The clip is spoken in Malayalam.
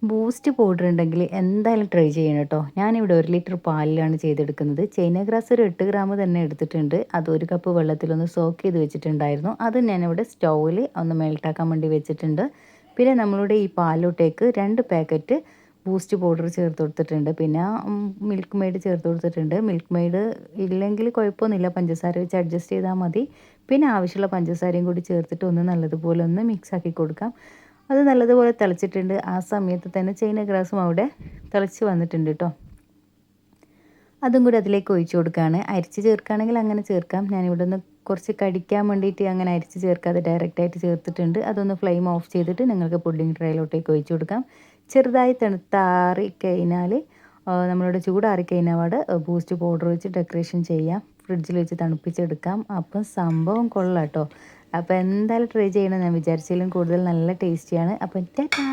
ബൂസ്റ്റ് പൗഡർ ഉണ്ടെങ്കിൽ എന്തായാലും ട്രൈ ചെയ്യണം കേട്ടോ. ഞാനിവിടെ 1 ലിറ്റർ പാലിലാണ് ചെയ്തെടുക്കുന്നത്. ചൈന ഗ്രാസ് ഒരു 8 ഗ്രാം തന്നെ എടുത്തിട്ടുണ്ട്. അത് 1 കപ്പ് വെള്ളത്തിലൊന്ന് സോക്ക് ചെയ്ത് വെച്ചിട്ടുണ്ടായിരുന്നു. അത് ഞാനിവിടെ സ്റ്റൗവിൽ ഒന്ന് മെൽട്ടാക്കാൻ വേണ്ടി വെച്ചിട്ടുണ്ട്. പിന്നെ നമ്മളുടെ ഈ പാലോട്ടേക്ക് 2 പാക്കറ്റ് ബൂസ്റ്റ് പൗഡർ ചേർത്ത് കൊടുത്തിട്ടുണ്ട്. പിന്നെ മിൽക്ക് മെയ്ഡ് ചേർത്ത് കൊടുത്തിട്ടുണ്ട്. മിൽക്ക് മെയ്ഡ് ഇല്ലെങ്കിൽ കുഴപ്പമൊന്നുമില്ല, പഞ്ചസാര വെച്ച് അഡ്ജസ്റ്റ് ചെയ്താൽ മതി. പിന്നെ ആവശ്യമുള്ള പഞ്ചസാരയും കൂടി ചേർത്തിട്ട് ഒന്ന് നല്ലതുപോലെ ഒന്ന് മിക്സ് ആക്കി കൊടുക്കാം. അത് നല്ലതുപോലെ തിളച്ചിട്ടുണ്ട്. ആ സമയത്ത് തന്നെ ചൈന ഗ്രാസും അവിടെ തിളച്ച് വന്നിട്ടുണ്ട് കേട്ടോ. അതും കൂടി അതിലേക്ക് ഒഴിച്ചു കൊടുക്കുകയാണ്. അരിച്ച് ചേർക്കുകയാണെങ്കിൽ അങ്ങനെ ചേർക്കാം. ഞാനിവിടെ ഒന്ന് കുറച്ച് കടിക്കാൻ വേണ്ടിയിട്ട് അങ്ങനെ അരിച്ച് ചേർക്കാതെ ഡയറക്റ്റായിട്ട് ചേർത്തിട്ടുണ്ട്. അതൊന്ന് ഫ്ലെയിം ഓഫ് ചെയ്തിട്ട് നിങ്ങൾക്ക് പുഡിംഗ് ട്രേയിലോട്ടേക്ക് ഒഴിച്ചു കൊടുക്കാം. ചെറുതായി തണുത്താറി കഴിഞ്ഞാൽ നമ്മളുടെ ചൂടാറിക്കഴിഞ്ഞാൽ അവിടെ ബൂസ്റ്റ് പൗഡർ വെച്ച് ഡെക്കറേഷൻ ചെയ്യാം. ഫ്രിഡ്ജിൽ വെച്ച് തണുപ്പിച്ചെടുക്കാം. അപ്പം സംഭവം കൊള്ളാം കേട്ടോ. അപ്പോൾ എന്തായാലും ട്രൈ ചെയ്യണം. ഞാൻ വിചാരിച്ചതിലും കൂടുതൽ നല്ല ടേസ്റ്റിയാണ്. അപ്പം ടാറ്റാ.